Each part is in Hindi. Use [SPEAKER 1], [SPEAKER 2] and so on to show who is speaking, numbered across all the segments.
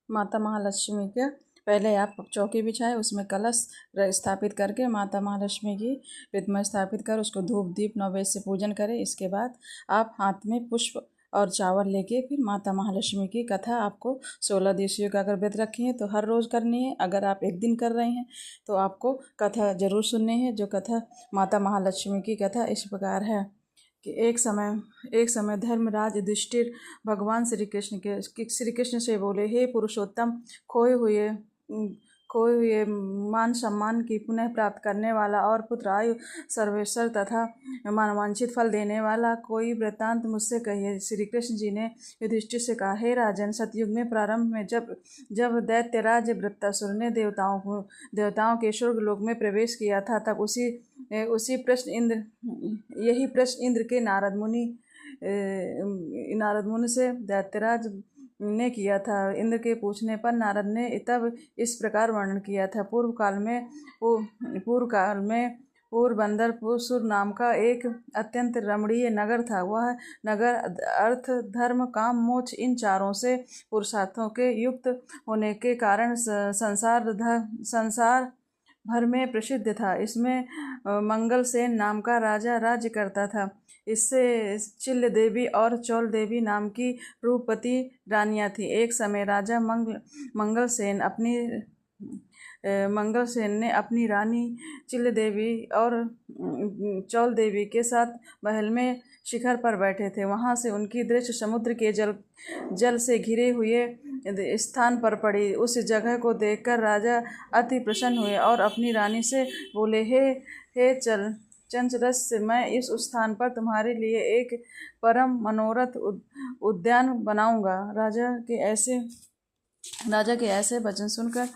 [SPEAKER 1] माता महालक्ष्मी के पहले आप चौकी बिछाए, उसमें कलश स्थापित करके माता महालक्ष्मी की प्रतिमा स्थापित कर उसको धूप दीप नैवेद्य से पूजन करें। इसके बाद आप हाथ में पुष्प और चावल लेके फिर माता महालक्ष्मी की कथा आपको 16 दिवसीय का अगर व्रत रखी है तो हर रोज़ करनी है। अगर आप एक दिन कर रहे हैं तो आपको कथा जरूर सुननी है। जो कथा माता महालक्ष्मी की कथा इस प्रकार है कि एक समय धर्मराज युधिष्ठिर भगवान श्री कृष्ण से बोले, हे पुरुषोत्तम, खोए हुए मान सम्मान की पुनः प्राप्त करने वाला और पुत्र आयु सर्वेश्वर तथा मनवांछित फल देने वाला कोई वृत्तांत मुझसे कहिए। श्री कृष्ण जी ने युधिष्ठिर से कहा, हे राजन, सतयुग में प्रारंभ में जब दैत्यराज वृत्तासुर ने देवताओं के स्वर्ग लोक में प्रवेश किया था, तब यही प्रश्न इंद्र के नारद मुनि से दैत्यराज ने किया था। इंद्र के पूछने पर नारद ने तब इस प्रकार वर्णन किया था। पूर्व काल में पूरबंदरपुर नाम का एक अत्यंत रमणीय नगर था। वह नगर अर्थ धर्म काम मोक्ष इन चारों से पुरुषार्थों के युक्त होने के कारण संसार भर में प्रसिद्ध था। इसमें मंगलसेन नाम का राजा राज्य करता था। इससे चिल्ल देवी और चौल देवी नाम की रूपवती रानियां थी। एक समय राजा मंगलसेन ने अपनी रानी चिल्ल देवी और चौल देवी के साथ महल में शिखर पर बैठे थे। वहां से उनकी दृष्टि समुद्र के जल से घिरे हुए स्थान पर पड़ी। उस जगह को देखकर राजा अति प्रसन्न हुए और अपनी रानी से बोले, हे चंचरस, मैं इस स्थान पर तुम्हारे लिए एक परम मनोरथ उद्यान बनाऊंगा। राजा के ऐसे वचन सुनकर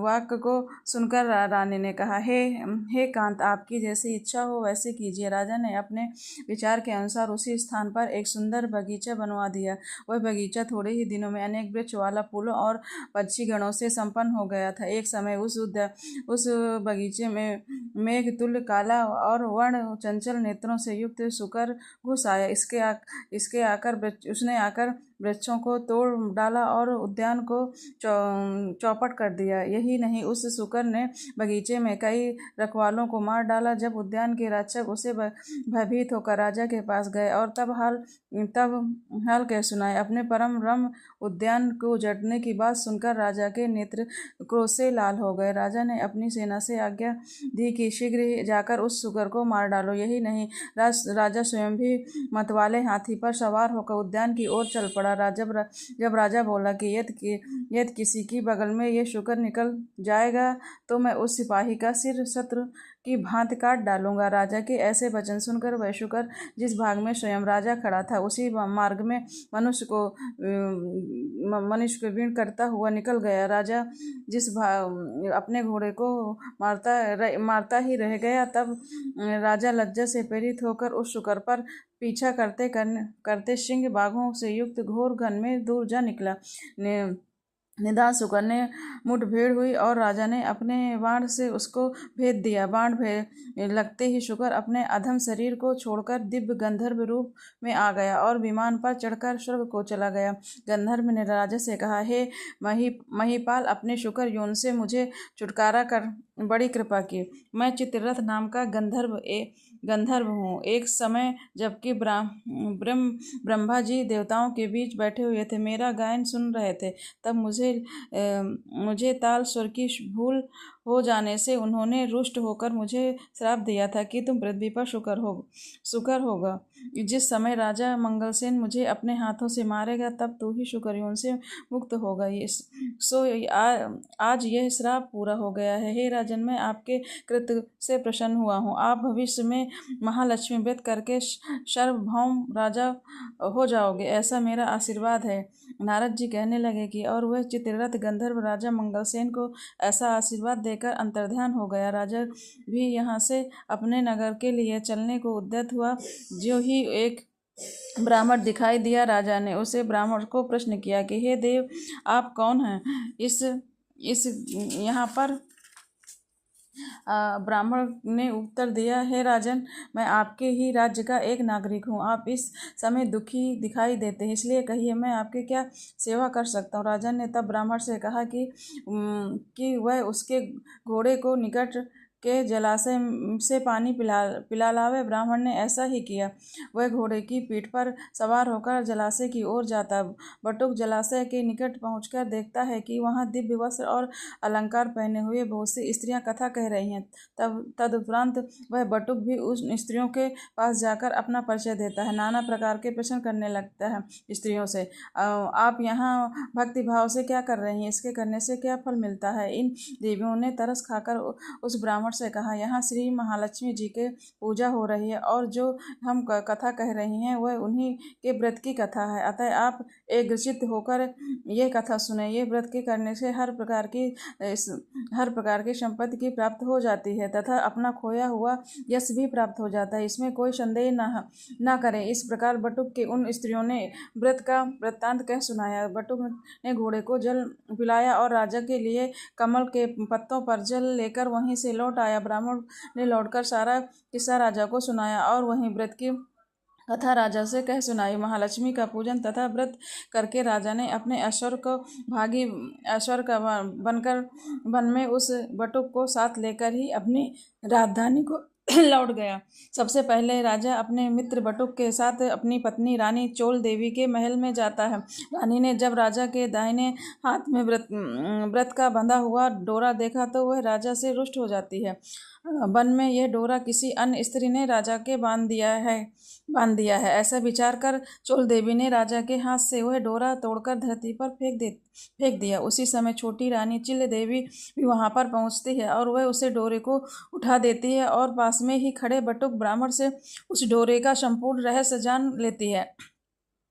[SPEAKER 1] वाक्य को सुनकर रानी ने कहा, हे कांत, आपकी जैसी इच्छा हो वैसे कीजिए। राजा ने अपने विचार के अनुसार उसी स्थान पर एक सुंदर बगीचा बनवा दिया। वह बगीचा थोड़े ही दिनों में अनेक वृक्ष वाला फूलों और पक्षी गणों से संपन्न हो गया था। एक समय उस बगीचे में मेघ तुल्य काला और वर्ण चंचल नेत्रों से युक्त शुकर घुस आया। उसने आकर वृक्षों को तोड़ डाला और उद्यान को चौपट कर दिया। यही नहीं, उस शुकर ने बगीचे में कई रखवालों को मार डाला। जब उद्यान के रक्षक उसे भयभीत होकर राजा के पास गए और तब हाल कह सुनाए। अपने परम रम उद्यान को उजड़ने की बात सुनकर राजा के नेत्र क्रोध से लाल हो गए। राजा ने अपनी सेना से आज्ञा दी कि शीघ्र ही जाकर उस शुकर को मार डालो। यही नहीं, राजा स्वयं भी मतवाले हाथी पर सवार होकर उद्यान की ओर चल पड़ा। जब राजा बोला कि यदि किसी की बगल में ये शुकर निकल जाएगा तो मैं उस सिपाही का सिर शत्रु की भांति काट डालूंगा। राजा के ऐसे वचन सुनकर वह शुकर जिस भाग में स्वयं राजा खड़ा था उसी मार्ग में मनुष्य को विण करता हुआ निकल गया। राजा अपने घोड़े को मारता ही रह गया। तब राजा लज्जा से प्रेरित होकर उस शुकर पर पीछा करते सिंह बाघों से युक्त घोर घन में दूर जा निकला। निदान शुकर ने मुठभेड़ हुई और राजा ने अपने बाण से उसको भेद दिया। बाण लगते ही शुकर अपने अधम शरीर को छोड़कर दिव्य गंधर्व रूप में आ गया और विमान पर चढ़कर स्वर्ग को चला गया। गंधर्व ने राजा से कहा, हे महिपाल, अपने शुकर योन से मुझे छुटकारा कर बड़ी कृपा की। मैं चित्ररथ नाम का गंधर्व हूँ। एक समय जबकि ब्रह्मा जी देवताओं के बीच बैठे हुए थे, मेरा गायन सुन रहे थे, तब मुझे ताल स्वर की भूल हो जाने से उन्होंने रुष्ट होकर मुझे श्राप दिया था कि तुम पृथ्वी पर शुकर होगा। जिस समय राजा मंगलसेन मुझे अपने हाथों से मारेगा तब तू ही शुकर योन से मुक्त होगा। आज यह श्राप पूरा हो गया है। हे राजन, मैं आपके कृत्य से प्रसन्न हुआ हूँ। आप भविष्य में महालक्ष्मी व्रत करके सार्वभौम राजा हो जाओगे, ऐसा मेरा आशीर्वाद है। नारद जी कहने लगे कि और वह चित्ररथ गंधर्व राजा मंगलसेन को ऐसा आशीर्वाद देकर अंतर्ध्यान हो गया। राजा भी यहाँ से अपने नगर के लिए चलने को उद्यत हुआ। जो ही एक ब्राह्मण दिखाई दिया, राजा ने उसे ब्राह्मण को प्रश्न किया कि हे देव, आप कौन हैं? इस यहाँ पर ब्राह्मण ने उत्तर दिया, हे राजन, मैं आपके ही राज्य का एक नागरिक हूँ। आप इस समय दुखी दिखाई देते हैं, इसलिए कहिए मैं आपके क्या सेवा कर सकता हूँ। राजन ने तब ब्राह्मण से कहा कि वह उसके घोड़े को निकट के जलाशय से पानी पिला लावे। ब्राह्मण ने ऐसा ही किया। वह घोड़े की पीठ पर सवार होकर जलाशय की ओर जाता। बटुक जलाशय के निकट पहुंचकर देखता है कि वहां दिव्य वस्त्र और अलंकार पहने हुए बहुत सी स्त्रियां कथा कह रही हैं। तदुपरांत वह बटुक भी उस स्त्रियों के पास जाकर अपना परिचय देता है, नाना प्रकार के प्रश्न करने लगता है स्त्रियों से। आप यहाँ भक्ति भाव से क्या कर रही हैं? इसके करने से क्या फल मिलता है? इन देवियों ने तरस खाकर उस ब्राह्मण से कहा, यहाँ श्री महालक्ष्मी जी के पूजा हो रही है और जो हम कथा कह रही हैं वह उन्हीं के व्रत की कथा है। अतः आप एकचित्त होकर ये कथा सुने। ये व्रत के करने से हर प्रकार की संपत्ति की प्राप्त हो जाती है तथा अपना खोया हुआ यश भी प्राप्त हो जाता है, इसमें कोई संदेह न करें। इस प्रकार बटुक के उन स्त्रियों ने व्रत का वृत्तांत कह सुनाया। बटुक ने घोड़े को जल पिलाया और राजा के लिए कमल के पत्तों पर जल लेकर वहीं से लौट आया। ब्राह्मण ने लौटकर सारा किस्सा राजा को सुनाया और वहीं व्रत की कथा राजा से कह सुनाई। महालक्ष्मी का पूजन तथा व्रत करके राजा ने अपने ऐश्वर्य का बनकर वन में उस बटुक को साथ लेकर ही अपनी राजधानी को लौट गया। सबसे पहले राजा अपने मित्र बटुक के साथ अपनी पत्नी रानी चोल देवी के महल में जाता है। रानी ने जब राजा के दाहिने हाथ में व्रत का बंधा हुआ डोरा देखा तो वह राजा से रुष्ट हो जाती है। वन में यह डोरा किसी अन्य स्त्री ने राजा के बांध दिया है ऐसा विचार कर चोल देवी ने राजा के हाथ से वह डोरा तोड़कर धरती पर फेंक दिया। उसी समय छोटी रानी चिल देवी भी वहां पर पहुंचती है और वह उसे डोरे को उठा देती है और पास में ही खड़े बटुक ब्राह्मण से उस डोरे का संपूर्ण रहस्य जान लेती है।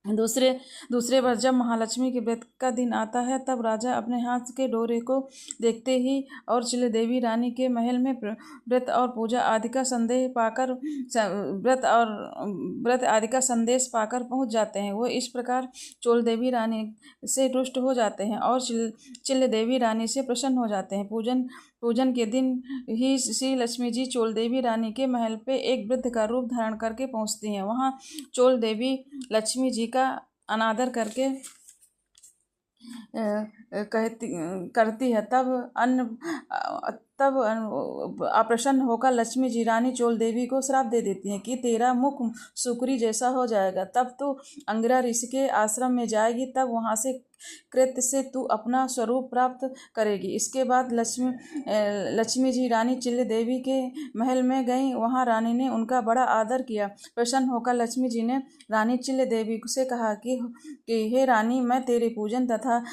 [SPEAKER 1] दूसरे बार जब महालक्ष्मी के व्रत का दिन आता है तब राजा अपने हाथ के डोरे को देखते ही और चिल देवी रानी के महल में व्रत और पूजा आदि का संदेश पाकर पहुंच जाते हैं। वो इस प्रकार चोल देवी रानी से रुष्ट हो जाते हैं और चिल देवी रानी से प्रसन्न हो जाते हैं। पूजन के दिन ही श्री लक्ष्मी जी चोल देवी रानी के महल पे एक वृद्ध का रूप धारण करके पहुंचती हैं। वहां चोल देवी लक्ष्मी जी का अनादर करती है। तब अप्रसन्न होकर लक्ष्मी जी रानी चोल देवी को श्राप दे देती हैं कि तेरा मुख सुकरी जैसा हो जाएगा। तब तू अंगिरा ऋषि के आश्रम में जाएगी, तब वहां से कृत्य से तू अपना स्वरूप प्राप्त करेगी। इसके बाद लक्ष्मी जी रानी चिल्ल देवी के महल में गईं। वहां रानी ने उनका बड़ा आदर किया। प्रसन्न होकर लक्ष्मी जी ने रानी चिल्ल देवी से कहा कि हे रानी, मैं तेरे पूजन तथा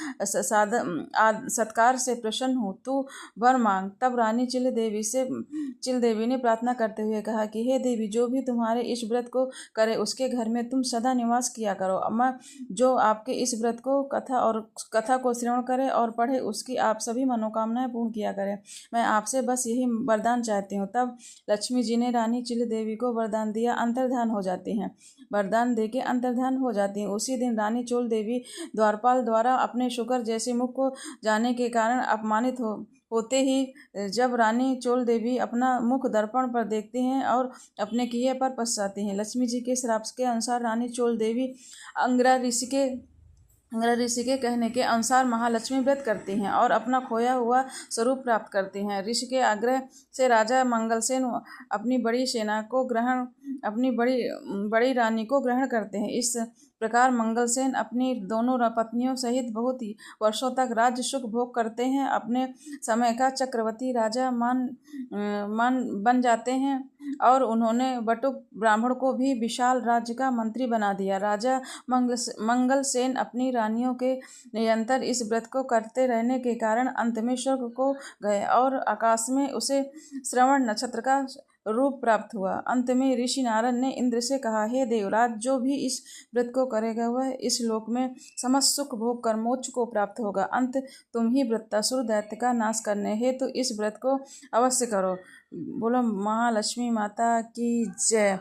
[SPEAKER 1] सत्कार से प्रसन्न हूँ, तू वर मांग। तब रानी चिल देवी ने प्रार्थना करते हुए कहा कि हे देवी, जो भी तुम्हारे इस व्रत को करे उसके घर में तुम सदा निवास किया करो। मैं जो आपके इस व्रत को कथा को श्रवण करे और पढ़े उसकी आप सभी मनोकामनाएं पूर्ण किया करें। मैं आपसे बस यही वरदान चाहती हूँ। तब लक्ष्मी जी ने रानी चिल देवी को वरदान दिया, अंतर्धान हो जाती हैं। वरदान देके अंतर्धान हो जाती हैं। उसी दिन रानी चोल देवी द्वारपाल द्वारा अपने शुक्र जैसे मुख को जाने के कारण अपमानित होते ही जब रानी चोल देवी अपना मुख दर्पण पर देखती हैं और अपने किए पर पछताती हैं। लक्ष्मी जी के श्राप के अनुसार रानी चोल देवी अंगिरा ऋषि के कहने के अनुसार महालक्ष्मी व्रत करती हैं और अपना खोया हुआ स्वरूप प्राप्त करती हैं। ऋषि के आग्रह से राजा मंगलसेन अपनी बड़ी रानी को ग्रहण करते हैं। इस प्रकार मंगलसेन अपनी दोनों पत्नियों सहित बहुत ही वर्षों तक राज्य सुख भोग करते हैं। अपने समय का चक्रवर्ती राजा बन जाते हैं और उन्होंने बटुक ब्राह्मण को भी विशाल राज्य का मंत्री बना दिया। राजा मंगलसेन अपनी रानियों के निरंतर इस व्रत को करते रहने के कारण अंत में स्वर्ग को गए और आकाश में उसे श्रवण नक्षत्र का रूप प्राप्त हुआ। अंत में ऋषि नारद ने इंद्र से कहा, हे देवराज, जो भी इस व्रत को करेगा वह इस लोक में समस्त सुख भोग कर मोक्ष को प्राप्त होगा। अंत तुम ही वृत्तासुर दैत्य का नाश करने हेतु इस व्रत को अवश्य करो। बोलो महालक्ष्मी माता की जय।